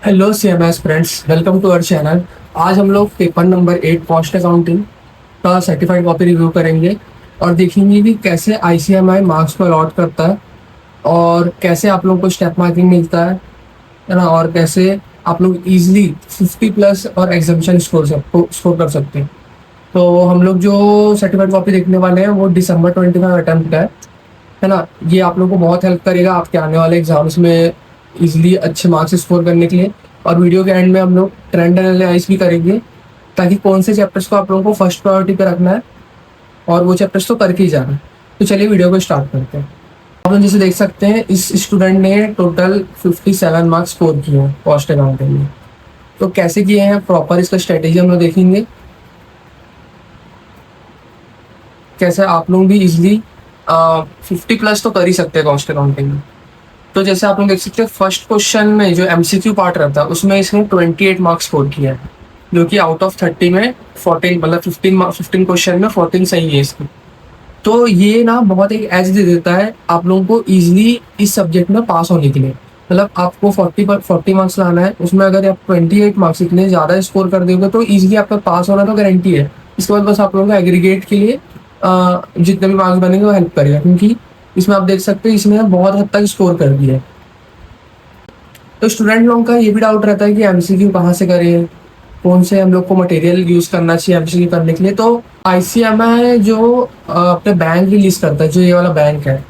Hello CMS friends, welcome to our channel. आज हम लोग पेपर नंबर 8 कॉस्ट अकाउंटिंग का सर्टिफाइड कॉपी रिव्यू करेंगे और देखेंगे कि कैसे ICMI मार्क्स को अलॉट करता है और कैसे आप लोगों को स्टेप मार्किंग मिलता है ना, और कैसे आप लोग इजीली 50 प्लस और एग्जामिशन स्कोर कर सकते हैं। तो हम लोग जो सर्टिफाइड कॉपी देखने वाले हैं वो दिसंबर 25 अटेम्प्ट का है ना। ये आप लोगों को बहुत हेल्प करेगा आपके आने वाले एग्जाम्स में इजीली अच्छे मार्क्स स्कोर करने के लिए। और वीडियो के एंड में हम लोग ट्रेंड एनालाइज भी करेंगे ताकि कौन से चैप्टर्स को आप लोगों को फर्स्ट प्रायोरिटी पे रखना है और वो चैप्टर्स तो करके ही जाना है। तो चलिए वीडियो को स्टार्ट करते हैं। आप लोग जैसे देख सकते हैं इस स्टूडेंट ने टोटल 57 मार्क्स स्कोर किए हैं कॉस्ट अकाउंटिंग में। तो कैसे किए हैं प्रॉपर इसका स्ट्रेटेजी हम लोग देखेंगे, कैसे आप लोग भी इजिली 50 प्लस तो कर ही सकते हैं कॉस्ट अकाउंटिंग में। तो जैसे आप लोग देख सकते हैं फर्स्ट क्वेश्चन में जो MCQ पार्ट रहता है उसमें इसने 28 मार्क्स स्कोर किया है, जो कि आउट ऑफ 30 में 14 मतलब 15 क्वेश्चन में 14 सही है इसकी। तो ये ना बहुत एक एज दे देता है आप लोगों को इजीली इस सब्जेक्ट में पास होने के लिए। मतलब आपको 40 मार्क्स लाना है, उसमें अगर आप 28 मार्क्स इतने ज़्यादा स्कोर कर दोगे तो इजीली आपका पास होना तो गारंटी है। इसके बाद बस आप लोगों को एग्रीगेट के लिए जितने भी मार्क्स बनेंगे वो हेल्प करेगा, क्योंकि इसमें आप देख सकते हैं इसने बहुत हद तक स्कोर कर दिया है। तो स्टूडेंट लोगों का ये भी डाउट रहता है कि MCQ कहाँ से करें, कौन से हम लोग को मटेरियल यूज़ करना चाहिए MCQ करने के लिए। तो ICMI जो अपने बैंक रिलीज करता है, जो ये वाला बैंक है,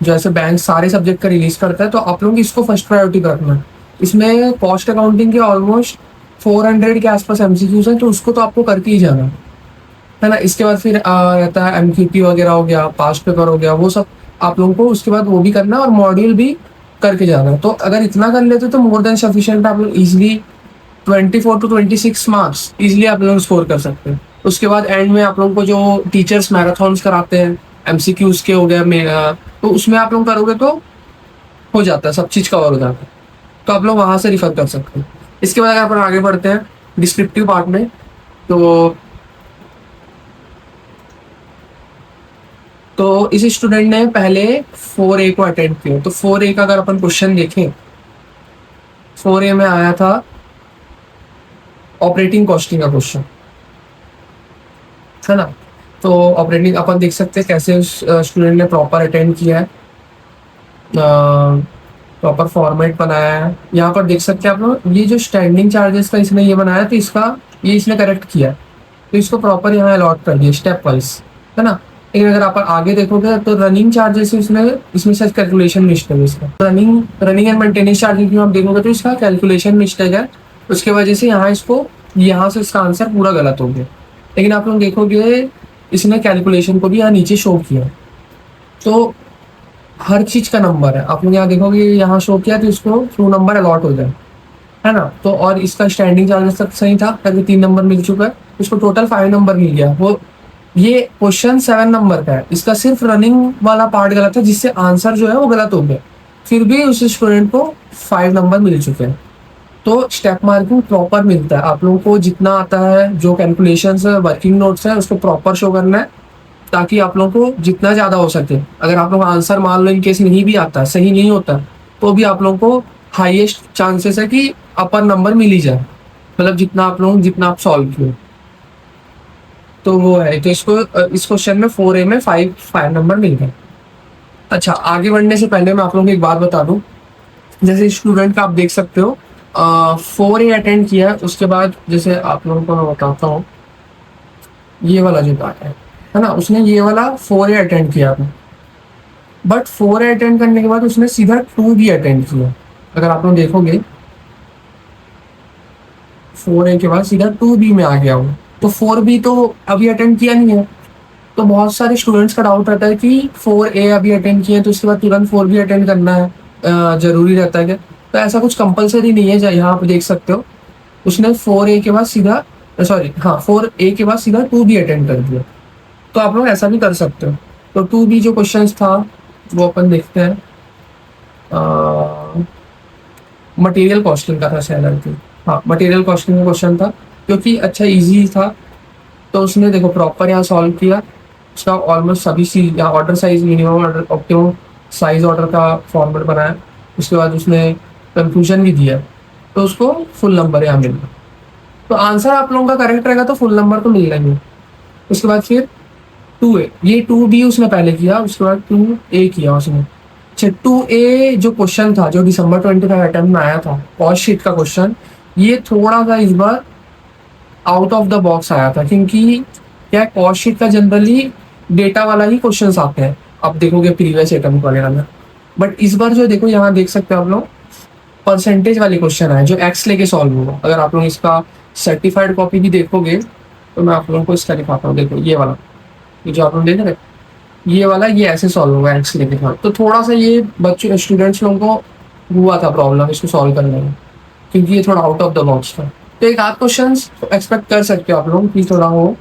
जो ऐसे बैंक सारे सब्जेक्ट का रिलीज करता है, तो आप लोग इसको फर्स्ट प्रायोरिटी पर रखना है। इसमें कॉस्ट अकाउंटिंग के ऑलमोस्ट 400 के आसपास MCQs हैं, तो उसको तो आपको करके ही जाना है ना। इसके बाद फिर रहता है MQP वगैरह हो गया, पास्ट पेपर हो गया, वो सब आप लोगों को उसके बाद वो भी करना है और मॉड्यूल भी करके जाना है। तो अगर इतना कर लेते तो मोर देन सफिशिएंट, आप लोग इजीली 24 to 26 मार्क्स इजीली आप लोग स्कोर कर सकते हैं। उसके बाद एंड में आप लोगों को जो टीचर्स मैराथन्स कराते हैं MCQs के हो गया मेरा, तो उसमें आप लोग करोगे तो हो जाता है, सब चीज़ कवर हो जाता है। तो आप लोग वहाँ से रिफर कर सकते हैं। इसके बाद अगर अपन आगे बढ़ते हैं डिस्क्रिप्टिव पार्ट में, तो इस स्टूडेंट ने पहले 4A को अटेंड किया। तो 4A का अगर अपन क्वेश्चन देखें, 4A में आया था ऑपरेटिंग कॉस्टिंग का क्वेश्चन, है ना। तो ऑपरेटिंग अपन देख सकते हैं कैसे उस स्टूडेंट ने प्रॉपर अटेंड किया है, प्रॉपर फॉर्मेट बनाया है। यहाँ पर देख सकते हैं आप लोग ये जो स्टैंडिंग चार्जेस का इसने ये बनाया, तो इसका ये इसने करेक्ट किया, तो इसको प्रॉपर यहाँ अलॉट कर दिया स्टेप वाइज, है ना। लेकिन अगर आप आगे देखोगे तो रनिंग चार्जेस इसमें शायद कैलकुलेशन मिस्टेक है इसका। रनिंग एंड मेंटेनेंस चार्जेस में आप देखोगे तो इसका कैलकुलेशन मिस्टेक है, उसके वजह से यहाँ से इसका आंसर पूरा गलत हो गया। लेकिन आप लोग देखोगे इसने कैलकुलेशन को भी यहाँ नीचे शो किया, तो हर चीज़ का नंबर है। आप लोग यहाँ देखोगे यहाँ शो किया तो इसको फ्लू नंबर अलॉट हो जाए, है ना। तो और इसका स्टैंडिंग चार्जेस तक सही था, तभी 3 नंबर मिल चुका है, इसको टोटल 5 नंबर मिल गया। वो ये क्वेश्चन 7 नंबर का है, इसका सिर्फ रनिंग वाला पार्ट गलत है, जिससे आंसर जो है वो गलत हो गया। फिर भी उस स्टूडेंट को 5 नंबर मिल चुके हैं। तो स्टेप मार्किंग प्रॉपर मिलता है आप लोगों को, जितना आता है जो कैलकुलेशंस है वर्किंग नोट्स है उसको प्रॉपर शो करना है, ताकि आप लोगों को जितना ज़्यादा हो सके। अगर आप लोग आंसर मान लो इन केस नहीं भी आता, सही नहीं होता, तो भी आप लोगों को हाईएस्ट चांसेस है कि अपर नंबर मिल ही जाए, मतलब जितना आप सॉल्व किए। तो वो है, तो इसको इस क्वेश्चन में 4A में 5 नंबर मिल गए। अच्छा, आगे बढ़ने से पहले मैं आप लोगों को एक बात बता दूं, जैसे स्टूडेंट का आप देख सकते हो 4A अटेंड किया है, उसके बाद जैसे आप लोगों को मैं बताता हूँ ये वाला जो पार्ट है ना, उसने ये वाला 4A अटेंड किया आपने, बट 4A अटेंड करने के बाद उसने सीधा 2B अटेंड किया। अगर आप लोग देखोगे 4A के बाद सीधा 2B में आ गया वो, तो 4B तो अभी अटेंड किया नहीं है। तो बहुत सारे स्टूडेंट्स का डाउट रहता है कि 4A अभी अटेंड किए तो उसके बाद तुरंत 4B अटेंड करना है, जरूरी रहता है क्या? तो ऐसा कुछ कंपलसरी नहीं है। यहाँ आप देख सकते हो उसने 4A के बाद सीधा 4A के बाद सीधा 2B अटेंड कर दिया। तो आप लोग ऐसा भी कर सकते हो। तो 2B जो क्वेश्चन था वो अपन देखते हैं, मटेरियल कॉस्टिंग का था शायद, आई थिंक। हाँ, मटेरियल कॉस्टिंग का क्वेश्चन था, क्योंकि अच्छा इजी था। तो उसने देखो प्रॉपर यहाँ सॉल्व किया, उसका ऑलमोस्ट सभी चीज यहाँ order size, minimum order, optimum size order का फॉर्मेट बनाया। उसके बाद उसने कंक्लूजन भी दिया, तो उसको फुल नंबर यहाँ मिल गया। तो आंसर आप लोगों का करेक्ट रहेगा तो फुल नंबर तो मिल जाएंगे। उसके बाद फिर 2A, ये 2B उसने पहले किया, उसके बाद 2A किया उसने। अच्छा, 2A जो क्वेश्चन था जो दिसंबर 25 अटेम्प्ट में आया था कॉस्ट शीट का क्वेश्चन, ये थोड़ा सा इस बार आउट ऑफ द बॉक्स आया था, क्योंकि क्या कॉस्ट शीट का जनरली डेटा वाला ही क्वेश्चंस आते हैं, आप देखोगे प्रीवियस अटेम्प्ट वगैरह में। बट इस बार जो देखो यहाँ देख सकते हो आप लोग, परसेंटेज वाले क्वेश्चन है जो एक्स लेके सॉल्व होगा। अगर आप लोग इसका सर्टिफाइड कॉपी भी देखोगे तो मैं आप लोगों को इसका दिखाता हूँ। देखो ये वाला, ये जो आप लोग देख रहे हैं, ये वाला ये ऐसे सॉल्व होगा एक्स लेके साथ। तो थोड़ा सा ये बच्चों स्टूडेंट्स लोगों को हुआ था प्रॉब्लम इसको सॉल्व करने में, क्योंकि ये थोड़ा आउट ऑफ द बॉक्स था। तो एक आध क्वेश्चन एक्सपेक्ट कर सकते हो आप लोग कि थोड़ा हो,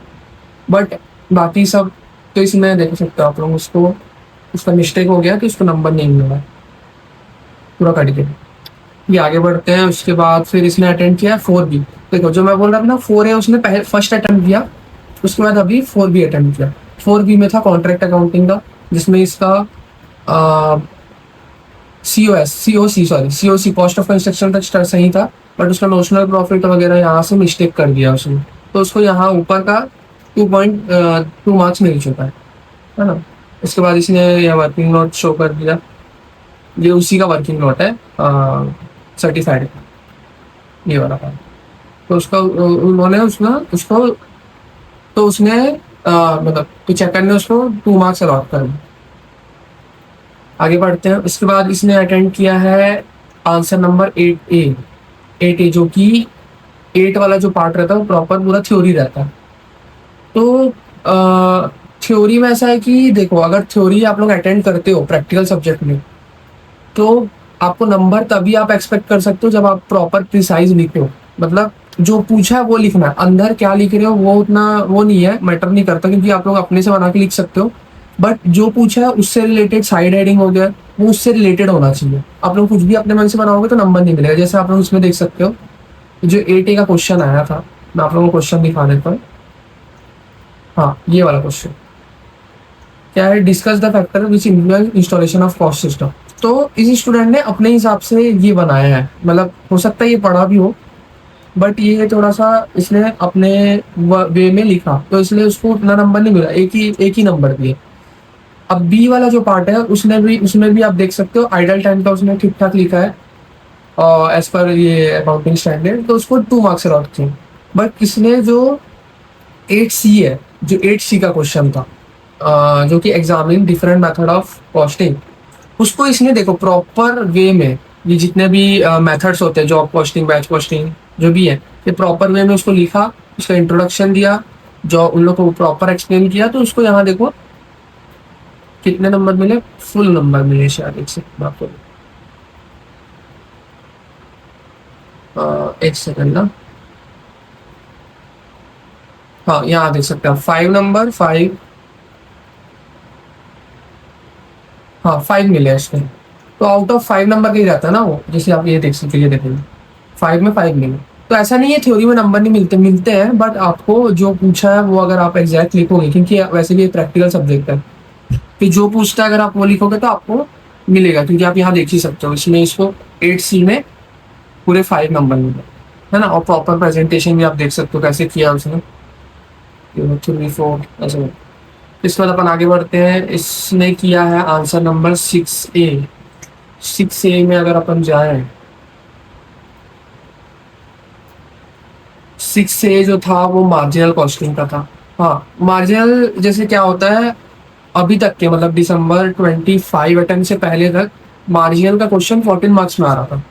बट बाकी सब तो इसमें देख सकते हो आप लोग, उसको उसका मिस्टेक हो गया कि उसको नंबर नहीं मिला पूरा कट के। ये आगे बढ़ते हैं। उसके बाद फिर इसने अटेंड किया 4B। देखो जो मैं बोल रहा था ना, 4A उसने पहले फर्स्ट अटेम्प्ट किया, उसके बाद अभी 4B अटेम्प्ट किया। 4B में था कॉन्ट्रैक्ट अकाउंटिंग का, जिसमें इसका COC कॉस्ट ऑफ कंस्ट्रक्शन तक सही था, बट उसका नोशनल प्रॉफिट वगैरह यहाँ से मिस्टेक कर दिया उसने, तो उसको यहाँ ऊपर का 2.2 मार्क्स मिल चुका है ना। इसके बाद इसने यह वर्किंग नोट शो कर दिया, ये उसी का वर्किंग नोट है सर्टिफाइड, ये वाला था। तो उसका उन्होंने उसमें उसको तो उसने मतलब चेकर ने उसको 2 मार्क्स अलॉट कर दिए। आगे बढ़ते हैं। उसके बाद इसने अटेंड किया है आंसर नंबर 8A, जो कि 8 वाला जो पार्ट रहता है वो प्रॉपर पूरा थ्योरी रहता है। तो थ्योरी में ऐसा है कि देखो, अगर थ्योरी आप लोग अटेंड करते हो प्रैक्टिकल सब्जेक्ट में, तो आपको नंबर तभी आप एक्सपेक्ट कर सकते हो जब आप प्रॉपर प्रिसाइज लिखते हो। मतलब जो पूछा है वो लिखना है, अंदर क्या लिख रहे हो वो उतना वो नहीं है, मैटर नहीं करता, क्योंकि आप लोग अपने से बना के लिख सकते हो। बट जो पूछा है उससे रिलेटेड साइड हेडिंग हो गया, वो उससे रिलेटेड होना चाहिए। आप लोग कुछ भी अपने मन से बनाओगे तो नंबर नहीं मिलेगा। जैसे आप लोग इसमें देख सकते हो, जो 8A का क्वेश्चन आया था, मैं आप लोगों को क्वेश्चन दिखा देता हूँ। हाँ, ये वाला क्वेश्चन क्या है, discuss the factor which influence installation of cost system. तो इस स्टूडेंट ने अपने हिसाब से ये बनाया है, मतलब हो सकता है ये पढ़ा भी हो, बट ये थोड़ा सा इसने अपने वे में लिखा, तो इसलिए उसको उतना नंबर नहीं मिला, एक ही नंबर दिए। अब बी वाला जो पार्ट है उसमें भी आप देख सकते हो आइडल टाइम का उसने ठीक ठाक लिखा है और एज पर ये अकाउंटिंग स्टैंडर्ड, तो उसको 2 मार्क्स अलॉट किए। बट इसने जो 8C है, जो 8C का क्वेश्चन था, जो कि examine different method of costing, उसको इसने देखो प्रॉपर वे में, ये जितने भी मेथड्स होते हैं, जॉब कॉस्टिंग, बैच कॉस्टिंग, जो भी है, ये प्रॉपर वे में उसको लिखा, उसका इंट्रोडक्शन दिया, जो उन लोग को प्रॉपर एक्सप्लेन किया। तो उसको यहाँ देखो कितने नंबर मिले, फुल नंबर मिले शायद, एक सेकंड आपको, एक सेकंड ना, हाँ यहाँ देख सकते हैं 5 नंबर 5, हाँ 5 मिले इसमें। तो आउट ऑफ 5 नंबर का ही रहता है ना वो, जैसे आप ये देख सकते हो, ये देखेंगे 5 में 5 मिले। तो ऐसा नहीं है थ्योरी में नंबर नहीं मिलते, मिलते हैं, बट आपको जो पूछा है वो अगर आप एग्जैक्ट लिखोगे, क्योंकि वैसे भी प्रैक्टिकल सब्जेक्ट है, कि जो पूछता है अगर आप वो लिखोगे तो आपको मिलेगा। क्योंकि आप यहाँ देख ही सकते हो, इसमें इसको 8C में पूरे 5 नंबर मिले, है ना। और प्रॉपर प्रेजेंटेशन भी आप देख सकते हो कैसे किया उसने, 3 4 ऐसे। इसके बाद अपन आगे बढ़ते हैं। इसने किया है आंसर नंबर 6A। 6A में अगर अपन जाए, 6A जो था वो मार्जिनल कॉस्टिंग का था। हाँ, मार्जिनल जैसे क्या होता है, अभी तक के मतलब दिसंबर 25 अटेम्प्ट से पहले तक मार्जिनल का क्वेश्चन 14 मार्क्स में आ रहा था,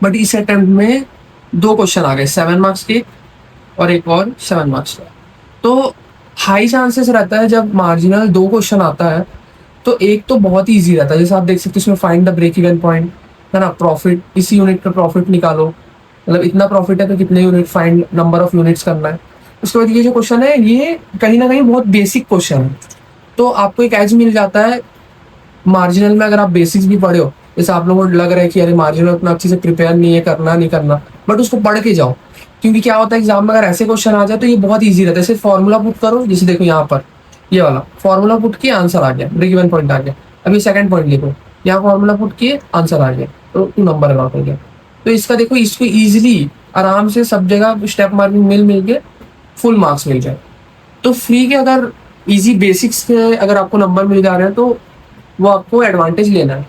बट इस अटेम्प्ट में 2 क्वेश्चन आ गए, 7 मार्क्स के और एक और 7 मार्क्स का। तो हाई चांसेस रहता है जब मार्जिनल 2 क्वेश्चन आता है, तो एक तो बहुत ही ईजी रहता है, जैसे आप देख सकते हो इसमें find the break even point, है ना, प्रॉफिट, इसी यूनिट का प्रॉफिट निकालो, मतलब इतना प्रॉफिट है तो कितने unit, find number of units करना है। उसके बाद ये जो क्वेश्चन है ये कहीं ना कहीं बहुत बेसिक क्वेश्चन है, तो आपको एक एज मिल जाता है मार्जिनल में। अगर आप बेसिक्स भी पढ़े हो, जैसे आप लोगों को लग रहा है कि अरे मार्जिनल उतना अच्छे से प्रिपेयर नहीं है, करना नहीं करना, बट उसको पढ़ के जाओ, क्योंकि क्या होता है एग्जाम में अगर ऐसे क्वेश्चन आ जाए तो ये बहुत ईजी रहता है। सिर्फ फॉर्मूला पुट करो, जैसे देखो यहाँ पर ये वाला फॉर्मूला पुट किया, आंसर आ गया, ब्रेक इवन पॉइंट आ गया। अभी सेकंड पॉइंट लिखो, यहाँ फॉर्मूला पुट किए, आंसर आ गया, तो 2 नंबर अलॉट हो गया। तो इसका देखो, इसको इजीली आराम से सब जगह स्टेप मार्किंग मिल के फुल मार्क्स मिल जाए। तो फ्री के अगर इजी बेसिक्स के अगर आपको नंबर मिल जा रहे हैं तो वो आपको एडवांटेज लेना है।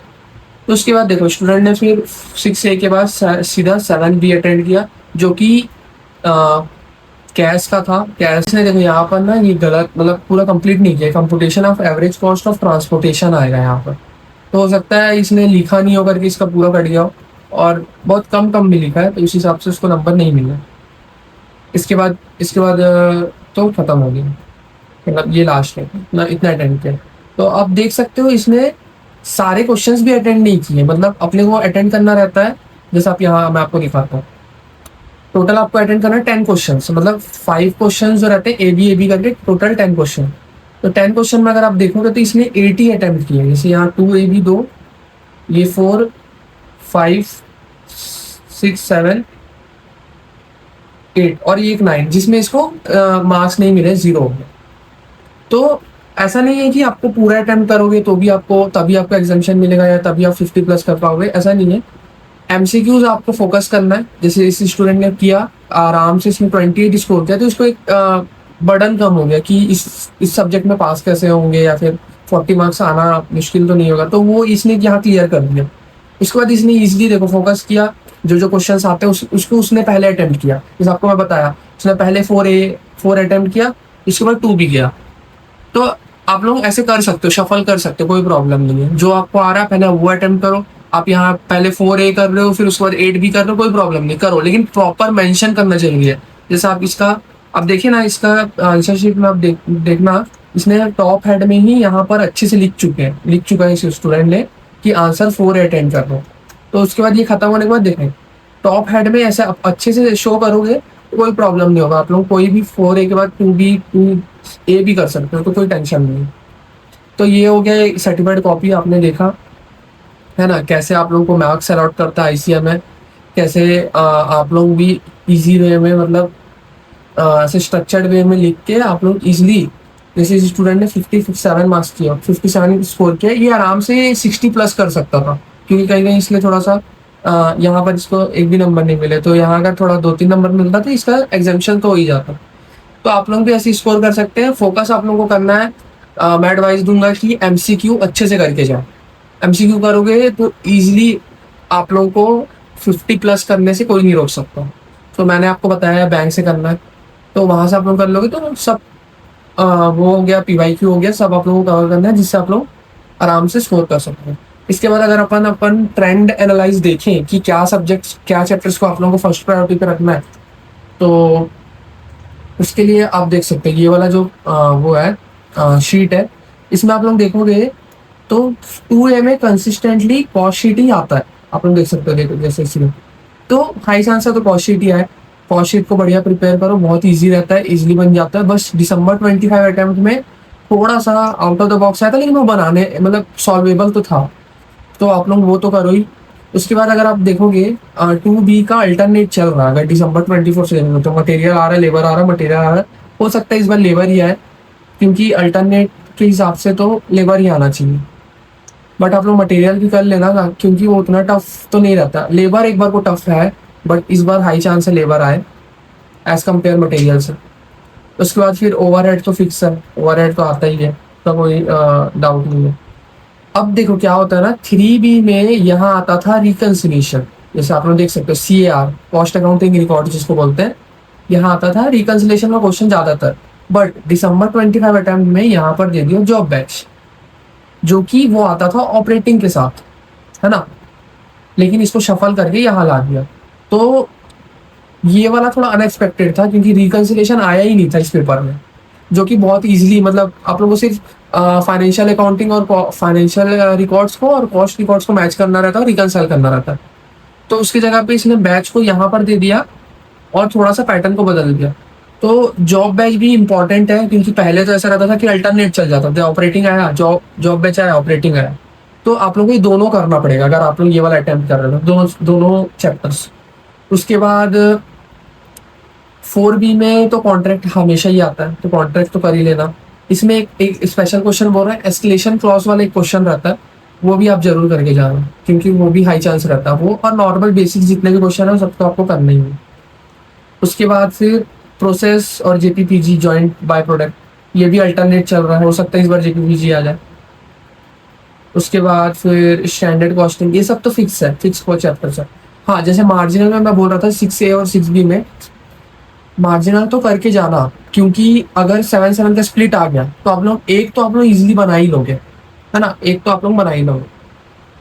तो उसके बाद देखो, स्टूडेंट ने फिर 6A के बाद सीधा 7B अटेंड किया, जो कि कैश का था। कैश ने देखो यहाँ पर ना ये गलत, मतलब पूरा कंप्लीट नहीं किया। Computation of average cost of transportation आएगा यहाँ पर। तो हो सकता है इसने लिखा नहीं हो करके इसका पूरा कट गया हो, और बहुत कम कम भी लिखा है, तो इस हिसाब से उसको नंबर नहीं मिला। इसके बाद तो खत्म हो गया, मतलब ये लास्ट है ना, इतना अटेंड किया। तो आप देख सकते हो इसने सारे क्वेश्चंस भी अटेंड नहीं किए, मतलब अपने को अटेंड करना रहता है। जैसे आप यहाँ, मैं आपको दिखाता हूँ, टोटल आपको अटेंड करना है 10 क्वेश्चन, मतलब 5 क्वेश्चन जो रहते हैं ए बी करके, टोटल 10 क्वेश्चन। तो 10 क्वेश्चन में अगर आप देखोगे तो इसने 80 अटेम्प्ट किए। जैसे यहाँ 2AB 2, ये 4 5 6 7 8 और ये एक 9, जिसमें इसको मार्क्स नहीं मिले, 0 हो गए। तो ऐसा नहीं है कि आपको पूरा अटेम्प्ट करोगे तो भी आपको तभी आपको एग्जामेशन मिलेगा या तभी आप 50 प्लस कर पाओगे, ऐसा नहीं है। एमसीक्यूज आपको फोकस करना है। जैसे इस स्टूडेंट ने किया आराम से, इसने 28 स्कोर किया, तो इसको एक बर्डन कम हो गया कि इस सब्जेक्ट में पास कैसे होंगे, या फिर 40 मार्क्स आना मुश्किल तो नहीं होगा, तो वो इसने यहाँ क्लियर कर दिया। उसके बाद इसने इजीली देखो फोकस किया, जो क्वेश्चंस आते हैं उसको उसने पहले अटेम्प्ट किया। जैसे आपको मैं बताया, उसने पहले 4 अटेम्प्ट किया, इसके बाद 2 भी किया। तो आप लोग ऐसे कर सकते हो, शफल कर सकते हो, कोई प्रॉब्लम नहीं है। जो आपको आ रहा है पहले वो अटेम्प्ट करो। आप यहाँ पहले 4A कर रहे हो, फिर उसके बाद 8 भी कर रहे हो, कोई प्रॉब्लम नहीं, करो, लेकिन प्रॉपर मेंशन करना चाहिए। जैसे आप इसका, आप देखिए ना, इसका आंसर शीट में आप देखना, इसने टॉप हेड में ही यहाँ पर अच्छे से लिख चुका है इस स्टूडेंट ने कि आंसर 4A अटेंड कर लो। तो उसके बाद ये खत्म होने के बाद देखें, टॉप हेड में ऐसे अच्छे से शो करोगे तो कोई प्रॉब्लम नहीं होगा। आप लोग कोई भी 4A के बाद 2A भी कर सकते हो, तो कोई टेंशन नहीं। तो ये हो गया सर्टिफाइड कॉपी, आपने देखा है ना कैसे आप लोगों को मार्क्स अलॉट करता है ICM में, कैसे आप लोग भी इजी वे में, मतलब ऐसे स्ट्रक्चर्ड वे में लिख के आप लोग इजीली, जैसे स्टूडेंट ने 57 मार्क्स किया, 57 स्कोर किया, ये आराम से 60 प्लस कर सकता था, क्योंकि कहीं कहीं इसलिए थोड़ा सा यहाँ पर इसको एक भी नंबर नहीं मिले, तो यहाँ अगर थोड़ा 2-3 नंबर मिलता तो इसका एग्जाम्पशन तो हो ही जाता। तो आप लोग भी ऐसे स्कोर कर सकते हैं। फोकस आप लोगों को करना है, मैं एडवाइस दूंगा कि MCQ अच्छे से करके जाओ। MCQ करोगे तो इजीली आप लोगों को 50 प्लस करने से कोई नहीं रोक सकता। तो मैंने आपको बताया बैंक से करना है, तो वहां से आप लोग कर लोगे तो सब वो हो गया, PYQ हो गया, सब आप लोगों को कवर करना है, जिससे आप लोग आराम से स्कोर कर सकते हैं। इसके बाद अगर अपन ट्रेंड एनालाइज देखें कि क्या सब्जेक्ट्स, क्या चैप्टर्स को आप लोगों को फर्स्ट प्रायोरिटी पे रखना है, तो उसके लिए आप देख सकते हैं ये वाला जो वो है शीट है, इसमें आप लोग देखोगे तो 2A में कंसिस्टेंटली कॉस्ट शीट ही आता है। आप लोग देख सकते हो, देखो जैसे इसमें तो हाई चांस है तो कॉस्ट शीट ही आए। कॉस्ट शीट को बढ़िया प्रिपेयर करो, बहुत इजी रहता है, इजीली बन जाता है। बस December 25 अटेम्प्ट में थोड़ा सा आउट ऑफ द बॉक्स आया था, लेकिन वो बनाने मतलब सॉल्वेबल तो था, तो आप लोग वो तो करो ही। उसके बाद अगर आप देखोगे 2B का अल्टरनेट चल रहा है, अगर December 24 से तो मटेरियल आ रहा है, लेबर आ रहा है, मटेरियल आ रहा है, हो सकता है इस बार लेबर ही आए, क्योंकि अल्टरनेट के हिसाब से तो लेबर ही आना चाहिए। बट आप लोग मटेरियल भी कर लेना ना, क्योंकि वो उतना टफ तो नहीं रहता। लेबर एक बार को टफ है, बट इस बार हाई चांस है लेबर आए एज कम्पेयर मटेरियल से। उसके बाद फिर ओवरहेड तो फिक्स है, ओवरहेड तो आता ही है, तो कोई डाउट नहीं है। अब देखो क्या होता है ना, 3B में यहाँ आता था रिकन्सिलिएशन, जैसे आप लोग देख सकते हो CAR, कॉस्ट अकाउंटिंग रिकॉर्ड जिसको बोलते हैं, यहाँ आता था रिकन्सिलिएशन का क्वेश्चन ज्यादातर। बट December 25 अटेम्प्ट में यहाँ पर दे दिया जॉब बैच, जो कि वो आता था ऑपरेटिंग के साथ, है ना, लेकिन इसको शफल करके यहाँ ला दिया। तो ये वाला थोड़ा अनएक्सपेक्टेड था, क्योंकि रिकन्सिलिएशन आया ही नहीं था इस पेपर में, जो कि बहुत इजीली, मतलब आप लोगों को सिर्फ फाइनेंशियल अकाउंटिंग और फाइनेंशियल रिकॉर्ड्स को और कॉस्ट रिकॉर्ड्स को मैच करना रहता है और रिकन्साइल करना रहता है। तो उसकी जगह पे इसने बैच को यहाँ पर दे दिया और थोड़ा सा पैटर्न को बदल दिया। तो जॉब बैच भी इंपॉर्टेंट है, क्योंकि पहले तो ऐसा रहता था कि अल्टरनेट चल जाता था, ऑपरेटिंग आया जॉब बैच आया, ऑपरेटिंग आया। तो आप लोगों को ये दोनों करना पड़ेगा अगर आप लोग ये वाला अटेम्प्ट कर रहे हो, दोनों चैप्टर्स। उसके बाद 4B में तो कॉन्ट्रैक्ट हमेशा ही आता है, तो कॉन्ट्रैक्ट तो कर ही लेना। इसमें एक स्पेशल क्वेश्चन बोल रहा है, एस्केलेशन क्लॉज वाला एक क्वेश्चन रहता है, वो भी आप जरूर करके जाना, क्योंकि वो भी हाई चांस रहता है वो, और नॉर्मल बेसिक जितने भी क्वेश्चन है वो सब तो आपको करना ही है। उसके बाद फिर प्रोसेस और जेपीपीजी जॉइंट बाय प्रोडक्ट, ये भी अल्टरनेट चल रहा है, हो सकता है इस बार जेपीपीजी आ जाए। उसके बाद फिर स्टैंडर्ड कॉस्टिंग, ये सब तो फिक्स है, फिक्स को चैप्टर है। हाँ, जैसे मार्जिनल में मैं बोल रहा था 6A और 6B में, मार्जिनल तो करके जाना, क्योंकि अगर 7-7 का स्प्लिट आ गया तो आप लोग एक तो आप लोग इजीली बना ही लोगे, है ना, एक तो आप लोग बना ही लोगे।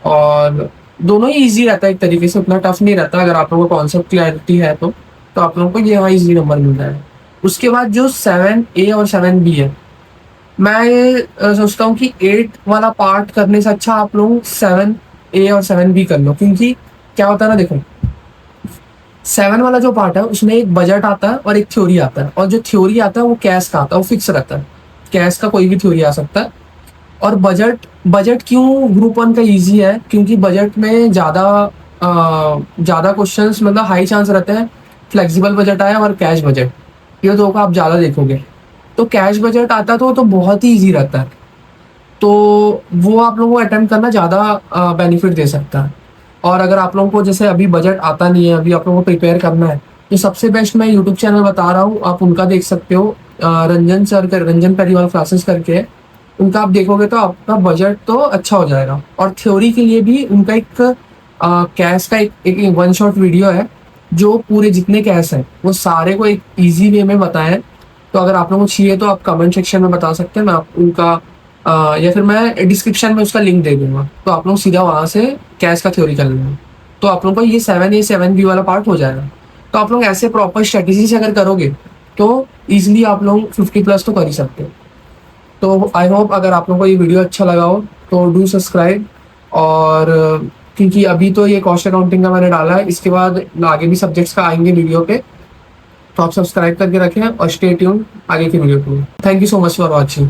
और दोनों ही इजी रहता है एक तरीके से, उतना टफ नहीं रहता अगर आप लोगों को कॉन्सेप्ट क्लैरिटी है तो आप लोगों को ये वहाँ इजी नंबर मिल जाएगा। उसके बाद जो 7A और 7B है, मैं ये सोचता हूँ कि 8 वाला पार्ट करने से अच्छा आप लोग 7A और 7B कर लो, क्योंकि क्या होता है ना, देखो 7 वाला जो पार्ट है उसमें एक बजट आता है और एक थ्योरी आता है, और जो थ्योरी आता है वो कैश का आता है, वो फिक्स रहता है, कैश का कोई भी थ्योरी आ सकता है। और बजट बजट क्यों ग्रुप वन का इजी है, क्योंकि बजट में ज़्यादा क्वेश्चंस मतलब हाई चांस रहते हैं फ्लेक्सिबल बजट आए और कैश बजट, ये दो का आप ज़्यादा देखोगे। तो कैश बजट आता तो बहुत ही इजी रहता है, तो वो आप लोगों को अटेम्प्ट करना ज़्यादा बेनिफिट दे सकता है। और अगर आप लोगों को जैसे अभी बजट आता नहीं है, अभी आप लोगों को प्रिपेयर करना है, तो सबसे बेस्ट मैं यूट्यूब चैनल बता रहा हूँ, आप उनका देख सकते हो। रंजन सर कर रंजन परिवार क्लासेस करके है, उनका आप देखोगे तो आपका बजट तो अच्छा हो जाएगा। और थ्योरी के लिए भी उनका एक कैश का एक वन शॉट वीडियो है, जो पूरे जितने कैश हैं वो सारे को एक इजी वे में बताया है। तो अगर आप लोगों को चाहिए तो आप कमेंट सेक्शन में बता सकते हैं, मैं आप उनका या फिर मैं डिस्क्रिप्शन में उसका लिंक दे दूंगा, तो आप लोग सीधा वहाँ से कैश का थ्योरी कर लेंगे, तो आप लोगों को ये 7A 7B वाला पार्ट हो जाएगा। तो आप लोग ऐसे प्रॉपर स्ट्रेटेजी से अगर करोगे तो इजीली आप लोग 50+ तो कर ही सकते हो। तो आई होप अगर आप लोगों को ये वीडियो अच्छा लगा हो तो डू सब्सक्राइब। और क्योंकि अभी तो ये कॉस्ट अकाउंटिंग का मैंने डाला है, इसके बाद आगे भी सब्जेक्ट्स का आएंगे वीडियो पे, तो आप सब्सक्राइब करके रखें और स्टे ट्यून आगे की वीडियो के लिए। Thank you so much for watching.